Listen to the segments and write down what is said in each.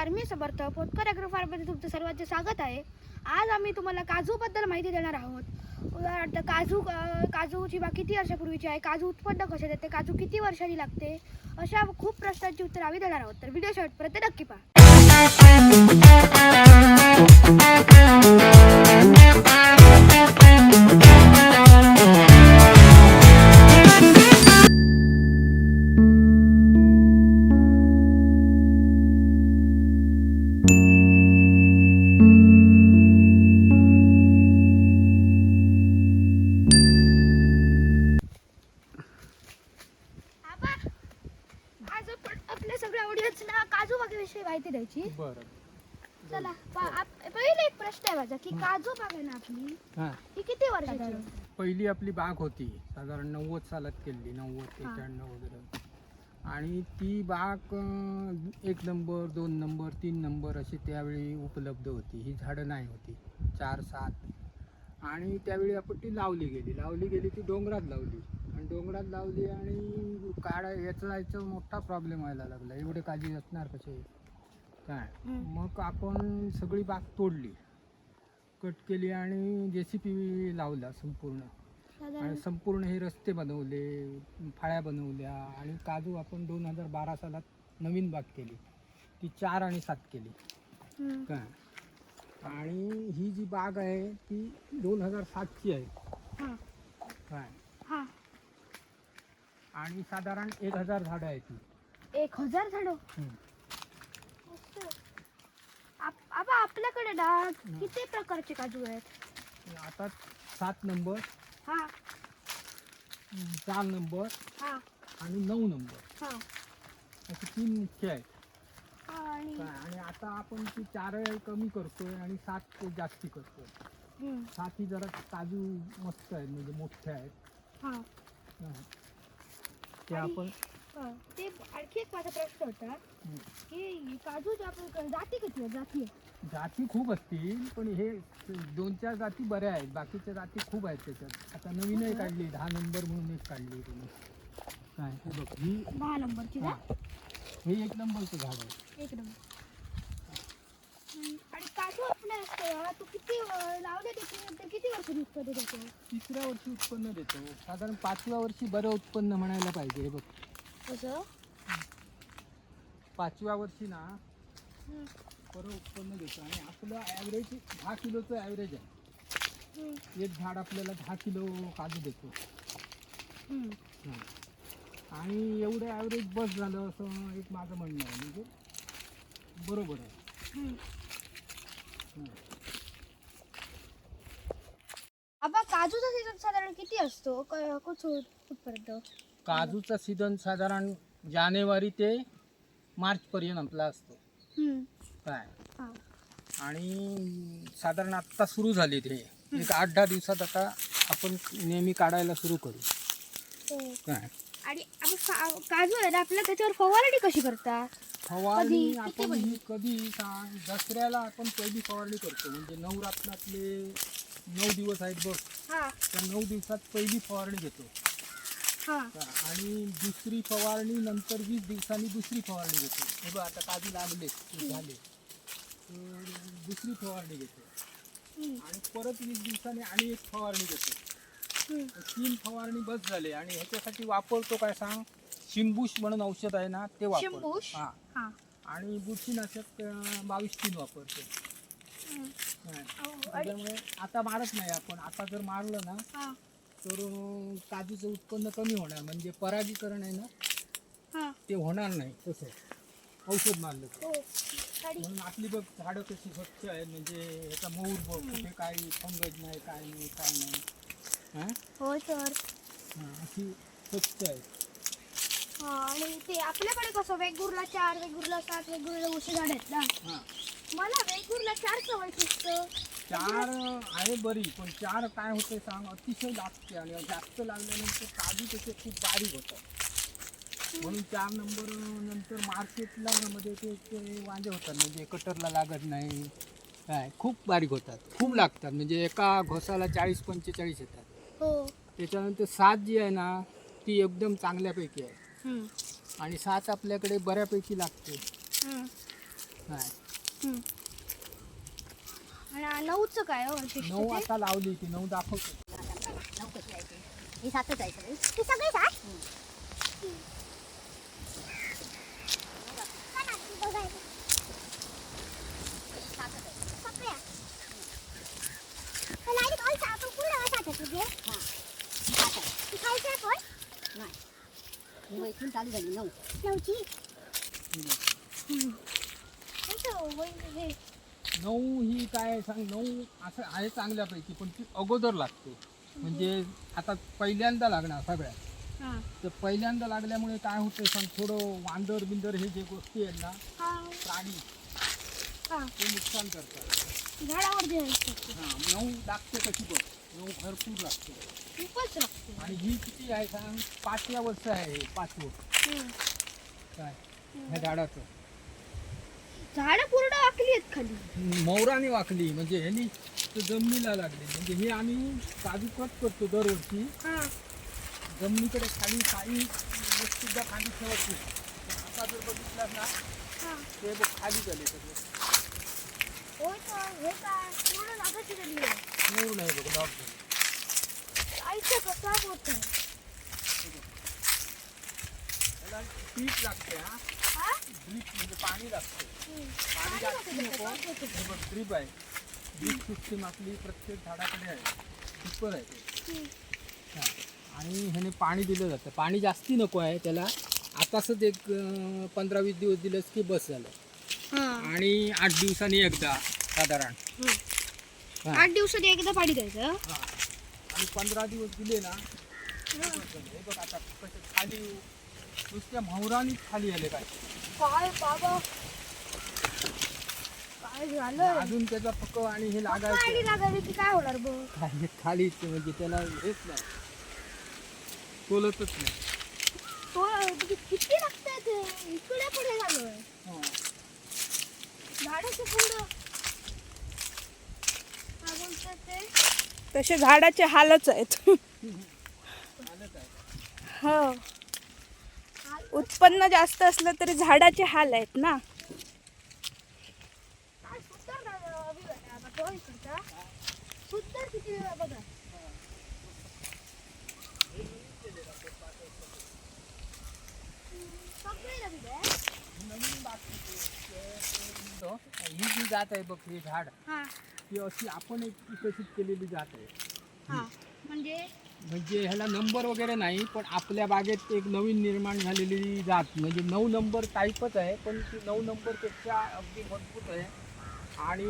नमस्कार, मी समर्थ पोतकर ॲग्रो फार्ममध्ये तुमचं सर्वांचे स्वागत आहे. आज आम्ही तुम्हाला काजूबद्दल माहिती देणार आहोत. उदाहरणार्थ काजूची बाग किती वर्षापूर्वीची आहे, काजू उत्पन्न कसे देते, काजू किती वर्षांनी लागते, अशा खूप प्रश्नांची उत्तर आम्ही देणार आहोत. तर व्हिडिओ शेवटपर्यंत नक्की पहा. आपल्या सगळ्या ऑडियन्सला काजू बागेविषयी माहिती द्यायची. बरं. चला पहिले एक प्रश्न आहे माझा की काजू बाग आहे ना आपली, ही किती वर्षाची आहे? पहिली आपली बाग होती साधारण 90 सालात केली, 90 91 वगैरे. आणि ती बाग 1 नंबर 2 नंबर 3 नंबर अशी त्यावेळी उपलब्ध होती. ही झाडं नाही होती 4-7. आणि त्यावेळी आपण ती लावली गेली ती डोंगरात लावली आणि याचा मोठा प्रॉब्लेम व्हायला लागला. एवढे काळजी असणार कसे काय. मग आपण सगळी बाग तोडली, कट केली आणि JCP लावला संपूर्ण. आणि संपूर्ण हे रस्ते बनवले, फाळ्या बनवल्या आणि काजू आपण 2012 सालात नवीन बाग केली. ती 4 आणि 7 केली काय. आणि ही जी बाग आहे ती 2007ची आहे काय. आणि साधारण 1000 झाडं आहेत ती. 1000 झाडं. आपल्याकडे ना किती प्रकारचे काजू आहेत? आता 7 नंबर, 4 नंबर आणि 9 नंबर असे 3 मुख्य आहेत. आणि आता आपण ती 4 कमी करतोय आणि 7 जास्ती करतोय. 7 ही जरा काजू मस्त आहेत, म्हणजे मोठे आहेत ते आपण. ते आणखी एक माझा प्रश्न होता की काजू जाती किती आहेत? जाती खूप असतील, पण हे 2-4 जाती बऱ्या आहेत, बाकीच्या जाती खूप आहेत त्याच्यात. आता नवीनही काढली 10 नंबर म्हणून एक काढली तुम्ही काय. हे बघ, ही 10 नंबरची. हे 1 नंबरचं झाड आहे. 1 नंबर. आणि काजू आपल्या तू किती लावले त्याच्यानंतर किती वर्षांनी उत्पन्न देतो? 3ऱ्या वर्षी उत्पन्न देतो. साधारण 5व्या वर्षी बरं उत्पन्न म्हणायला पाहिजे. हे बघ, कसं 5व्या वर्षी ना बरं उत्पन्न देतो. आणि आपलं ॲव्हरेज 10 किलोचं ॲव्हरेज आहे. एक झाड आपल्याला 10 किलो काजू देतो. आणि एवढं ॲव्हरेज बस झालं असं एक माझं म्हणणं आहे. म्हणजे बरोबर आहे. आता काजूचा सीझन साधारण किती असतो कुठपर्यंत? काजूचा सीझन साधारण जानेवारी ते मार्च पर्यंत आपला असतो काय. आणि साधारण आत्ता सुरू झाली ते एक 8-10 दिवसात आता आपण नेहमी काढायला सुरू करू काय. आणि काजू आहे ना आपल्या त्याच्यावर फवारणी कशी करतात? फवारणी आपण ही कधी सांग, दसऱ्याला आपण पहिली फवारणी करतो. म्हणजे नवरात्रातले 9 दिवस आहेत बघ, त्या 9 दिवसात पहिली फवारणी घेतो. आणि दुसरी फवारणी नंतर 20 दिवसांनी दुसरी फवारणी घेतो. हे बघ, आता काजू लागले झाले तर दुसरी फवारणी घेतो. आणि परत 20 दिवसांनी आणि एक फवारणी घेतो. 3 फवारणी बस झाले. आणि ह्याच्यासाठी वापरतो काय सांग, शिंबूश म्हणून औषध आहे ना, ते वापरतो. आणि बुरशीनाशक 22-3 वापरतो. त्याच्यामुळे आता मारत नाही आपण. आता जर मारलं ना तर काजूचं उत्पन्न कमी होणार, म्हणजे परागीकरण आहे ना ते होणार नाही तसं औषध मारलं. म्हणून आपली बघ झाडं कशी स्वच्छ आहेत, म्हणजे ह्याचा मऊर बघ, कुठे काही फंगस नाही, काय नाही. हो सर. अशी स्वच्छ आहे. आणि ते आपल्याकडे कसं वेगुर्ला 4, वेगुर्ला 7, वेगुर्ला उशी झाड आहेत ना. मला वेगुर्ला 4चं वैशिष्ट्य 4 आहे बरी, पण 4 काय होते सांग, अतिशय लागते. आणि जास्त लागल्यानंतर काजू त्याचे खूप बारीक होतात. म्हणून 4 नंबर नंतर मार्केटला मध्ये ते वांजे होतात, म्हणजे कटरला लागत नाही काय, खूप बारीक होतात, खूप लागतात. म्हणजे एका घोसाला 40-45 येतात. त्याच्यानंतर 7 जी आहे ना ती एकदम चांगल्यापैकी आहे. आणि 7 आपल्याकडे बऱ्यापैकी लागते. काय आणि 9चं काय हो वैशिष्ट्य 9 ते? आता लावली ती 9 दाखवतो. ही सातच आहे सगळी. ही सगळी सात? सगळ्या. पण direct all सात, पण पूर्ण सात आहे तुझे? ती खायची आहे पण? ही इथून चालू झाली 9. नऊची. कोणतं हे 9 ही काय सांग 9 असं आहे चांगल्यापैकी, पण ती अगोदर लागते. म्हणजे आता पहिल्यांदा लागणार सगळ्यात. हां तर पहिल्यांदा लागल्यामुळे काय होतं सांग, थोडं वांदर बिंदर हे जे गोष्टी आहेत ना, हां प्राणी हां ते नुकसान करतात. झाडावर जे असतं 9 लागते कशी बघ, 9 भरपूर लागते. खूपच लागते. आणि ही किती आहे सांग, 5व्या वर्ष आहे हे 5वं काय ह्या झाडाचं. झाडं पूर्ण वाकली आहेत खाली. मौराने वाकली म्हणजे ह्यानी तर जमिनीला लागली. म्हणजे हे आम्ही काजू कट करतो दरवर्षी, हां जमिनीकडे खाली काही सुद्धा खाली ठेवत नाही. आता जर बघितलं ना हां ते बघ खाली झाले सगळे. होय तर हे काय पूर्ण नागाची झाली आहे. मूळ नाही बघ लॉक झाले. आईचं कसा होत आहे त्याला पीठ लागते. हा ड्रीप म्हणजे पाणी लागते. पाणी जास्त नको. हे बघ ड्रीप आहे. ड्रीप सिस्टीम आपली प्रत्येक झाडाकडे आहे. सुपर आहे ते. हा. आणि ह्याने पाणी दिलं जातं. पाणी जास्ती नको आहे त्याला. आताच एक 15-20 दिवस दिलंस की बस झालं. हां आणि 8 दिवसांनी एकदा साधारण. हा. 8 दिवसांनी एकदा पाणी द्यायचं. हा. आणि 15 दिवस दिले ना, हे बघ आता कसं खाली नुसत्या म्हावरानीच खाली आले काय. काय बाबा काय झालं अजून त्याचा पक्क आणि हे पाणी लागायचं लागायला की काय होणार बघ. खाली खालीच म्हणजे त्याला हेच नाही, बोलतच नाही. तो किती लागतंय ते इकडे पुढे झालोय हा. झाडाचं पुढं काय बोलतात ते. तसे झाडाचे हालच आहेत. आलंच आहे. हो, उत्पन्न जास्त असलं तरी झाडाचे हाल आहेत ना. काय सुंदर अभिमान आहे आता तो इकडचा. सुंदर किती वेळा बघा. सगळे नवीन आहे. नवीन ही जी जात आहे बघ, हे झाड हां ही अशी आपण एक विकसित केलेली जात आहे. हां म्हणजे म्हणजे ह्याला नंबर वगैरे नाही, पण आपल्या बागेत एक नवीन निर्माण झालेली जात. म्हणजे 9 नंबर टाईपच आहे, पण ती 9 नंबरपेक्षा अगदी मजबूत आहे. आणि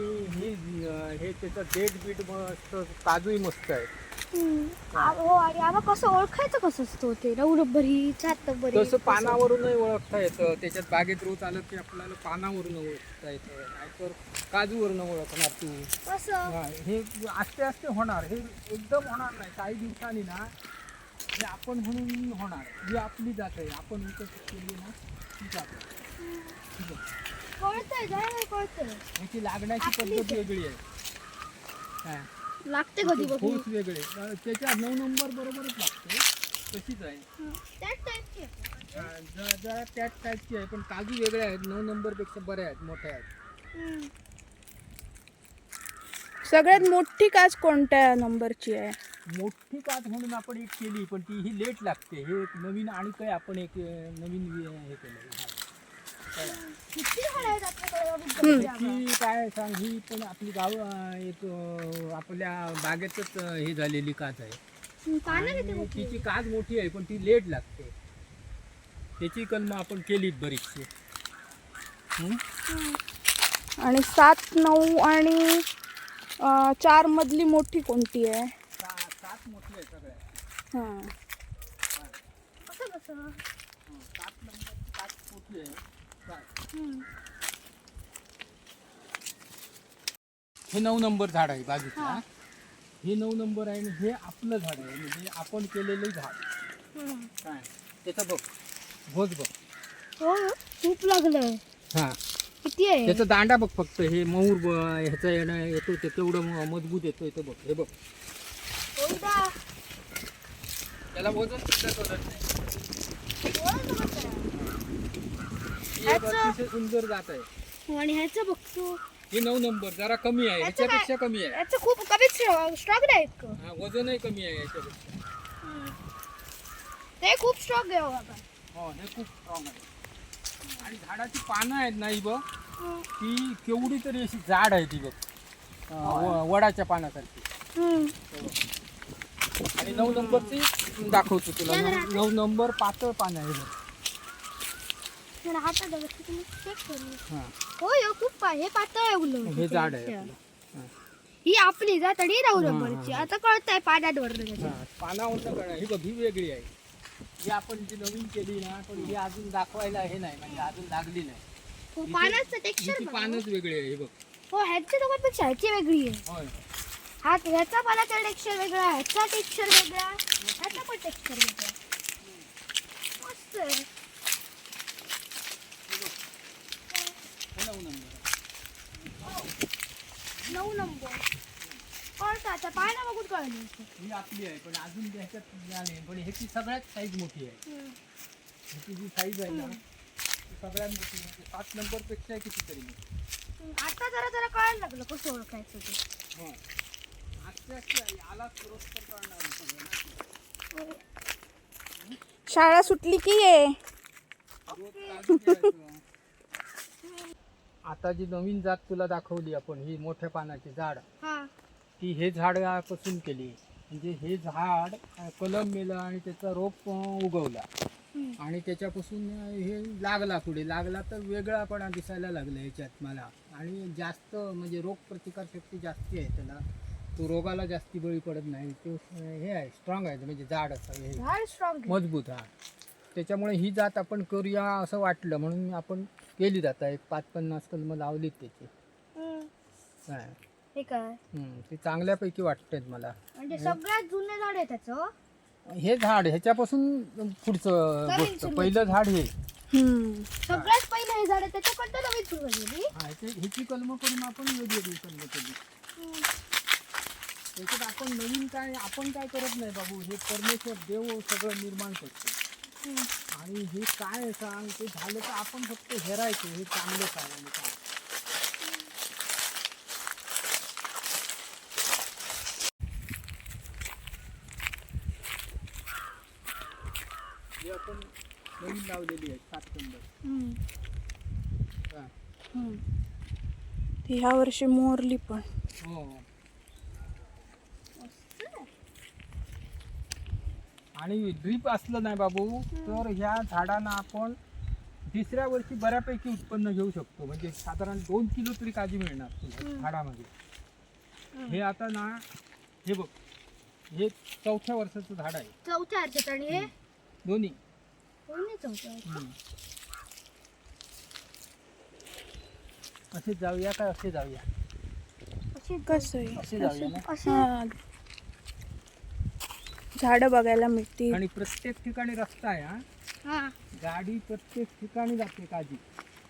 हे त्याचं डेट बीट मस्त, काजूही मस्त आहे. हो. आणि आम्हाला कसं ओळखायचं कसं असतं ते 9 नंबर ही 7 नंबर ही? तसं पानावरूनही ओळखता येतं. त्याच्यात बागेत रोज आलं की आपल्याला पानावरून ओळखता येतं, नाहीतर काजूवरून ओळखणार तू. कसं हा, हे आस्ते आस्ते होणार, हे एकदम होणार नाही. काही दिवसांनी ना हे आपण म्हणून होणार. जी आपली जात आहे, आपण विकसित केली ना ती जात आहे. ठीक आहे. कळतंय झाड कळतंय. ह्याची लागण्याची आपली पद्धत वेगळी आहे. हा. लागते कधी बघ ठोस वेगळे. त्याच्या 9 नंबर बरोबरच लागते, तशीच आहे. त्याच टाईपची आहे. हा, जरा त्याच टाईपची आहे, पण काजू वेगळे आहेत. 9 नंबरपेक्षा बरे आहेत, मोठे आहेत. सगळ्यात मोठी काच कोणत्या नंबरची आहे? मोठी काच म्हणून आपण एक केली, पण ती ही लेट लागते. हे एक नवीन आणि काय आपण एक नवीन हे केलं. किती झाड आहेत आपल्याकडे? ती काय सांग, ही पण आपली गाव एक आपल्या बागेतच हे झालेली काच आहे. पानं किती आणि मोठी तिची काच मोठी आहे, पण ती लेट लागते. त्याची कलमं आपण केलीत बरीचशी. आणि 7, 9 आणि 4 मधली मोठी कोणती आहे? 7 मोठी आहे सगळ्या. हां, कसं कसं 7 नंबरची काच मोठी आहे. हे 9 नंबर झाड आहे बाजूचं. हे 9 नंबर आहे आणि हे आपलं झाड आहे, म्हणजे आपण केलेलं झाड. काय त्याचं बघ, भोज बघ. हो खूप लागलंय. हा, किती आहे? त्याचा दांडा बघ फक्त. हे मऊर ह्याचं येणं येतो ते तेवढं मजबूत येतो. इथं बघ, हे बघ. होईदा. त्याला वजन सुद्धा कळत नाही. होय बघत आहे. ही एक अतिशय सुंदर जात आहे. आणि ह्याचं बघतो हे 9 नंबर जरा कमी आहे, याचं काय? ह्याच्यापेक्षा कमी आहे. याचं खूप कमीच स्ट्रॉंग नाही आहेत का? हा, वजनही कमी आहे याच्यापेक्षा. ते खूप स्ट्रॉंग आहे बाबा. हो, हे खूप स्ट्रॉंग आहे. आणि झाडाची पानं आहेत ना ही बघ, ती केवढी तरी अशी जाड आहे ती बघ, वडाच्या पानासारखी. आणि 9 नंबरची दाखवतो तुला. 9 नंबर पातळ पान आहे बघ. जरा हातात बघ, तुम्ही check करू. हा, होय हो, खूप हे पातळ आहे उलट. हे जाड आहे आपलं. हा. ही आपली जात आणि 9 नंबरची. आता कळत आहे पाण्यावर हा, पानावरनं कळणार. ही बघ, ही वेगळी आहे. ही आपण जी नवीन केली ना, पण ही अजून दाखवायला हे नाही, म्हणजे अजून लागली नाही. पानाचं टेक्स्चर हिची पानच वेगळी आहे. हे बघ. हो, ह्याच्या दोघांपेक्षा ह्याची वेगळी आहे. होय. हा, ह्याचा पानाचा टेक्स्चर वेगळा, ह्याचा टेक्स्चर वेगळा, ह्याचा पण टेक्स्चर वेगळा. मस्त आहे. हे 9 नंबर आहे. 9 नंबर कळतं आता, पाना बघून कळलं. ही आपली आहे, पण अजून ह्याच्यात झाली, पण ह्याची सगळ्यात साईज मोठी आहे. ह्याची जी साईज आहे ना, ती सगळ्यात मोठी, म्हणजे 7 नंबर पेक्षा कितीतरी मोठी. आता जरा जरा कळायला लागलं कसं ओळखायचं ते. हो, आजच्या आला तर कळणार नाही सगळं ना. शाळा सुटली की ये. रोज काढून ठेवायचं. आता जी नवीन जात तुला दाखवली आपण, ही मोठ्या पानाची झाड, हा, ती हे झाडापासून केली. म्हणजे हे झाड कलम मेलं आणि त्याचा रोप उगवला आणि त्याच्यापासून हे लागला, पुढे लागला तर वेगळापणा दिसायला लागला ह्याच्यात मला. आणि जास्त म्हणजे रोग प्रतिकार शक्ती जास्ती आहे त्याला, तो रोगाला जास्ती बळी पडत नाही. तो हे आहे, स्ट्रॉंग आहे, म्हणजे जाड असं हे झाड स्ट्रॉंग. मजबूत. हा, त्याच्यामुळे ही जात आपण करूया असं वाटलं म्हणून आपण केली जात आहे. 50-50 कलमं लावलीत त्याची. काय हे काय ते चांगल्यापैकी वाटतंय मला. म्हणजे सगळ्यात जुने झाड आहे त्याचं. हे झाड ह्याच्यापासून पुढचं गोष्ट, पहिलं झाड हे. सगळ्यात पहिलं हे झाड आहे, त्याच्याकडनं नवीन सुरुवात झाली. हा, ह्याची कलमं करून आपण वेगवेगळी कलमं केली. त्याच्यात आपण नवीन काय आपण काय करत नाही बाबू, हे परमेश्वर देव सगळं निर्माण करतो. आणि हे काय सांग, ते झालं तर आपण फक्त हेरायचं, हे चांगलं काय आणि काय. हे आपण नवीन लावलेली आहे 7 नंबर. हा. ती ह्या वर्षी मोरली पण. हो. आणि ड्रीप असलं नाही बाबू तर ह्या झाडांना आपण तिसऱ्या वर्षी बऱ्यापैकी उत्पन्न घेऊ शकतो. म्हणजे साधारण 2 किलो तरी काजी मिळणार तुला झाडामध्ये. हे आता ना, हे बघ, हे 4थ्या वर्षाचं झाड आहे. 4थ्या वर्षात आणि हे दोन्ही. दोन्ही 4थ्या वर्षात. असे जाऊया काय, असे जाऊया, कसं आहे? असे जाऊया ना. हा, झाडं बघायला मिळतील. आणि प्रत्येक ठिकाणी रस्ता आहे. हा, हा, गाडी प्रत्येक ठिकाणी जाते.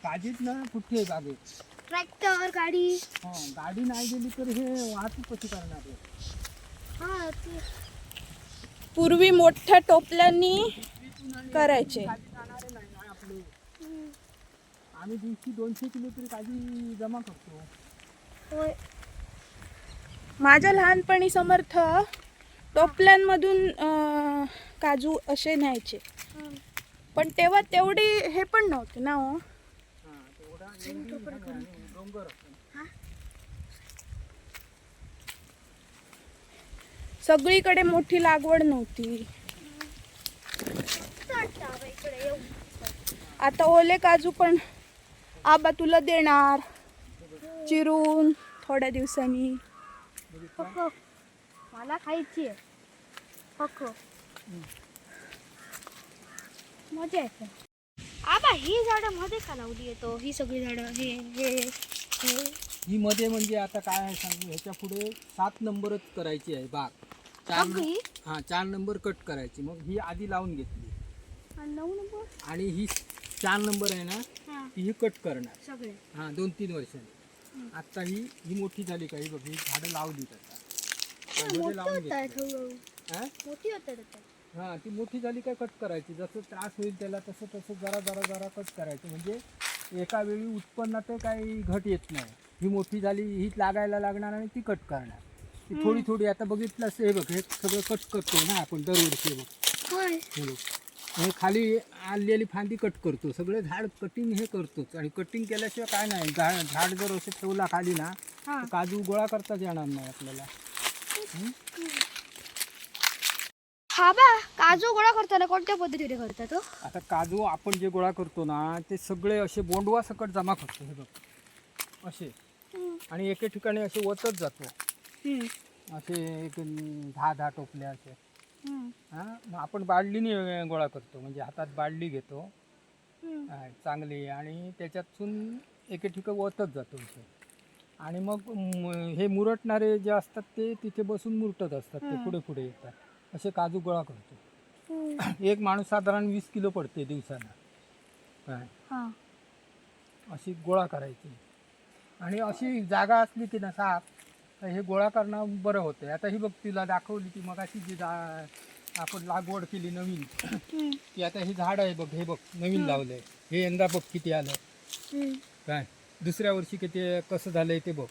काजीत ना कुठे बागेत ट्रॅक्टर गाडी. हो, गाडी नाही गेली तर हे वाहतूक कशी करणार आहे. हा, ते पूर्वी मोठ्या टोपल्यांनी करायचे. काजी जाणारे नाही ना आपले. आम्ही दिवशी 200 किलो तरी काजी जमा करतो. होय. माझ्या लहानपणी समर्थ टोपल्यांमधून काजू असे न्यायचे, पण तेव्हा तेवढी हे पण नव्हते ना हो. हा, तेवढा डोंगर असतो. सगळीकडे मोठी लागवड नव्हती. आता ओले काजू पण आबा तुला देणार चिरून थोड्या दिवसांनी. पक्क मला खायची आहे. पक्क मजा येते. आबा ही झाडं मध्ये का लावली येतो? ही सगळी झाडं हे हे हे ही मध्ये म्हणजे आता काय आहे सांगू, ह्याच्या पुढे 7 नंबरच करायची आहे बाग. 4 सगळी? हा, 4 नंबर कट करायची. मग ही आधी लावून घेतली आणि 9 नंबर आणि ही 4 नंबर आहे ना, हा ती कट करणार. सगळे. हा, 2-3 वर्षांनी. आता ही मोठी झाली का, ही बघ, ही झाडं लावली आता. मध्ये मोठी लावून होत आहेत घेतली. हळूहळू. हा? मोठी होत आहेत. हा, ती मोठी झाली काय कट करायची. जसं त्रास होईल त्याला तसं तसं जरा जरा जरा कट करायचं. म्हणजे एका वेळी उत्पन्नात काही घट येत नाही. ही मोठी झाली ही लागायला लागणार आणि ती कट करणार. ती थोडी थोडी आता बघितलंस हे बघ हे सगळं कट करतो ना आपण दरवर्षी. हे बघ होय हे बघ हे खाली आलेली फांदी कट करतो. सगळे झाड कटिंग हे करतोच. आणि कटिंग केल्याशिवाय काय नाही. झाड जर असं ठेवला खाली ना हा तर काजू गोळा करताच येणार नाही आपल्याला. हा बा काजू गोळा करताना कोणत्या पद्धतीने करतात हो? आता काजू आपण जे गोळा करतो ना ते सगळे असे बोंडवा सकट जमा करतो. हे बघ असे आणि एके ठिकाणी असे ओतत जातो. असे एक 10 टोपल्या असे. हां मग आपण बादलीने गोळा करतो. म्हणजे हातात बादली घेतो चांगली आणि त्याच्यातून एके ठिकाणी ओतत जातो असे. आणि मग हे मुरटणारे जे असतात ते तिथे बसून मुरटत असतात. ते पुढे पुढे येतात. असे काजू गोळा करतो. एक माणूस साधारण 20 किलो पडते दिवसाला. काय हा अशी गोळा करायची. आणि अशी जागा असली की ना साप तर हे गोळा करणं बरं होतं. आता ही बघ तिला दाखवली की मग अशी जी आपण लागवड केली नवीन की आता ही झाड आहे बघ. हे बघ नवीन लावलंय. हे यंदा बघ किती आलं. काय दुसऱ्या वर्षी किती कसं झालंय ते बघ.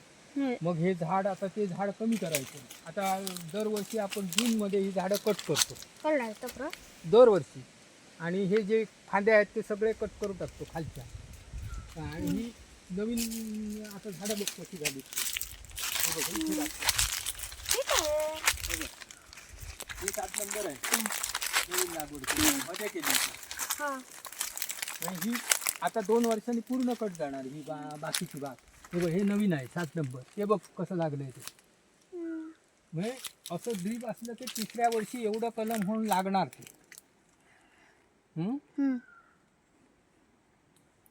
मग हे झाड आता ते झाड कमी करायचं. आता दरवर्षी आपण जूनमध्ये ही झाडं कट करतो करणार तक्र दरवर्षी. आणि हे जे फांद्या आहेत ते सगळे कट करून टाकतो खालच्या. आणि ही नवीन आता झाडं बघ कशी झाली. हे बघ, इथे टाकतो. हे बघ. हे 7 नंबर आहे. नवीन लागवड केली मध्ये केली होती. हा आणि ही आता 2 वर्षांनी पूर्ण कट जाणार ही बाकीची बाग. हे बघ हे नवीन आहे 7 नंबर. ते बघ कसं लागलंय ते. म्हणजे असं ड्रीप असलं की तिसऱ्या वर्षी एवढं कलम होऊन लागणार ते.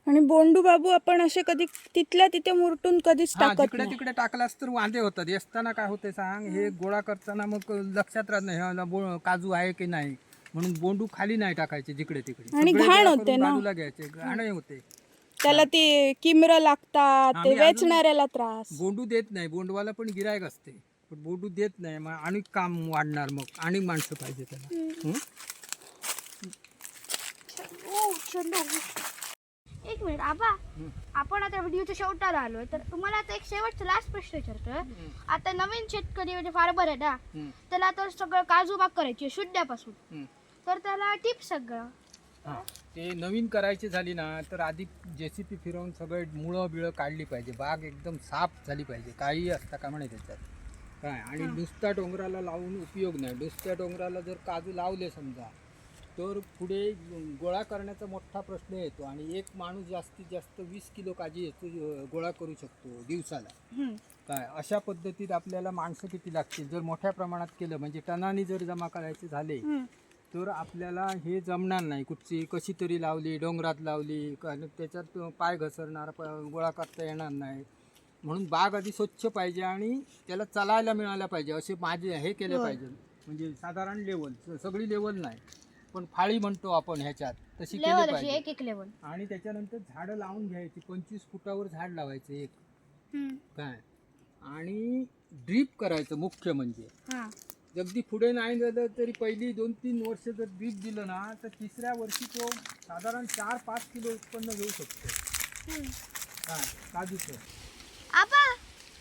आणि बोंडू बाबू आपण असे कधी तिथल्या तिथे मुरटून कधीच हा टाकत जिकडे नाही. तिकडे टाकलास तर वांदे होतात. असताना काय होते सांग हे गोळा करताना मग लक्षात राहत नाही ह्याला काजू आहे की नाही. म्हणून बोंडू खाली नाही टाकायचे जिकडे तिकडे. आणि सगळे घाण गोळा होते करून ना. बाजूला घ्यायचे. घाण होते. त्याला ते किमर लागतात. ते आम्ही अजून- वेचणाऱ्याला त्रास. बोंडू देत नाही. बोंडवाला पण गिरायक असते पण बोंडू देत नाही. मग आणि काम वाढणार. मग आणि माणसं पाहिजे त्याला. एक मिनिट आबा आपण आता व्हिडिओच्या शेवटाला आलोय तर तुम्हाला आता एक शेवटचा लास्ट प्रश्न विचारतोय. आता नवीन शेतकरी म्हणजे फार्मर आहे ना त्याला तर सगळं काजू बाग करायची शुद्ध्यापासून तर त्याला टिप्स सगळं हां ते नवीन करायची झाली ना तर आधी JCP फिरवून सगळे मुळं बिळं काढली पाहिजे. बाग एकदम साफ झाली पाहिजे. काही असता का म्हणे त्याच्यात काय. आणि नुसत्या डोंगराला लावून उपयोग नाही. नुसत्या डोंगराला जर काजू लावले समजा तर पुढे गोळा करण्याचा मोठा प्रश्न येतो. आणि एक माणूस जास्तीत जास्त 20 किलो काजू येतो गोळा करू शकतो दिवसाला. काय अशा पद्धतीत आपल्याला माणसं किती लागतील. जर मोठ्या प्रमाणात केलं म्हणजे टनानी जर जमा करायचे झाले तर आपल्याला हे जमणार नाही. कुठची कशी तरी लावली डोंगरात लावली त्याच्यात पाय घसरणार गोळा करता येणार नाही. म्हणून बाग आधी स्वच्छ पाहिजे आणि त्याला चालायला मिळायला पाहिजे. असे माझे हे केले पाहिजे. म्हणजे साधारण लेवल सगळी लेवल नाही पण फाळी म्हणतो आपण ह्याच्यात तशी केली पाहिजे. एक एक लेवल आणि त्याच्यानंतर झाडं लावून घ्यायची. 25 फुटावर झाड लावायचं एक. काय आणि ड्रीप करायचं मुख्य म्हणजे. अगदी पुढे नाही झालं तरी पहिली 2-3 वर्ष जर ड्रीप दिलं ना तर तिसऱ्या वर्षी तो साधारण 4-5 किलो उत्पन्न घेऊ शकतो. काय काजूचं. आबा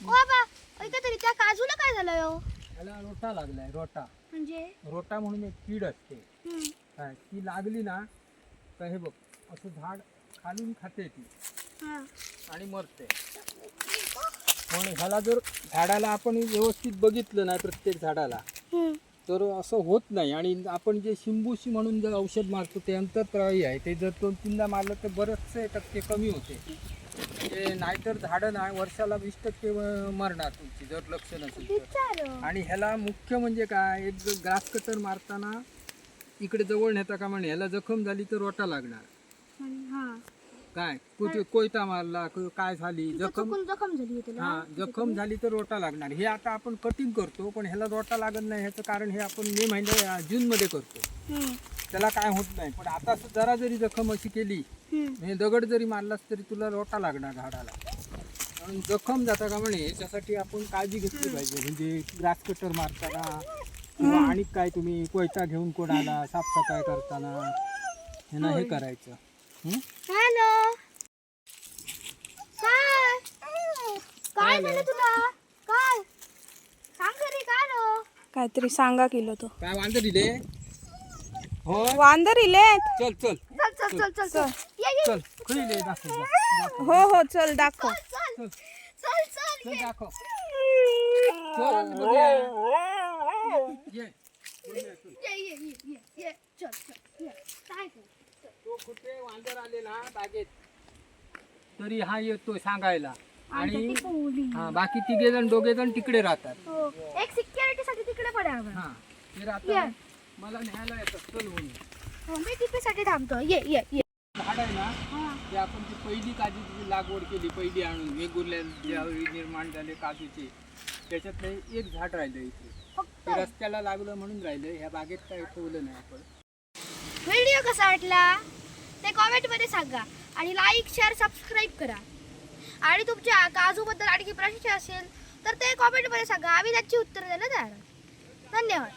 ओ आबा ऐका तरी त्या काजूला काय झालं हो? त्याला रोटा लागलाय. रोटा म्हणजे रोटा म्हणून एक कीड असते. काय ती लागली ना तर हे बघ असं झाड खालून खाते ती आणि मरते. म्हणून ह्याला जर झाडाला आपण व्यवस्थित बघितलं नाही प्रत्येक झाडाला तर असं होत नाही. आणि आपण जे शिंबूशी म्हणून जर औषध मारतो ते अंतरप्रवाही आहे ते जर 2-3दा मारलं तर बरेचसे टक्के कमी होते. ते नाहीतर झाडं नाही वर्षाला 20% मरणार तुमची जर लक्ष नसेल तर. आणि ह्याला मुख्य म्हणजे काय एक ग्रास कटर मारताना इकडे जवळ नेता का म्हणे ह्याला जखम झाली तर रोटा लागणार. काय कुठे कोयता मारला काय झाली जखम झाली हा जखम झाली तर रोटा लागणार. हे आता आपण कटिंग करतो पण ह्याला रोटा लागत नाही. ह्याचं कारण हे आपण मे महिन्या जूनमध्ये करतो त्याला काय होत नाही. पण आता जरा जरी जखम अशी केली म्हणजे दगड जरी मारलास तरी तुला रोटा लागणार झाडाला. म्हणून जखम जाता का म्हणे याच्यासाठी आपण काळजी घेतली पाहिजे. म्हणजे ग्रास कटर मारताना किंवा आणि काय तुम्ही कोयता घेऊन कोणाला साफसफाई करताना ह्यानं हे करायचं. हॅलो झालं तुला काय सांग तरी काय नो काहीतरी सांगा किलो तो काय वांदे दिले हो वांदर इलेत. चल चल चल चल चल चल चल ये चल खुईले दाखव हो हो चल दाखव. चल चल चल चल दाखव चल बघूया. ये ये चल चल ये काय कर तो कुठे वांदर आले ना बागेत तरी हा येतो सांगायला आणि हा बाकी तिघे जण दोघे जण तिकडे राहतात. हो एक सिक्युरिटी साठी तिकडे पडे आपण हा ते राहतात मला न्यायला येतात चल म्हणून. हो मी टिपीसाठी थांबतो ये ये ये झाड आहे ना ते आपण ती पहिली काजूची लागवड केली पहिली आणून वेगवेगळ्या ज्यावेळी निर्माण झाले काजूचे त्याच्यातलं एक झाड राहिलं इथे ते रस्त्याला लागलं म्हणून राहिलं ह्या बागेत काय ठेवलं नाही आपण. व्हिडिओ कसा वाटला ते कॉमेंटमध्ये सांगा आणि लाईक शेअर सबस्क्राईब करा आणि तुमच्या काजूबद्दल आणखी प्रश्न असेल तर ते कॉमेंटमध्ये सांगा आम्ही त्याची उत्तर द्यायला तयार आहोत. धन्यवाद.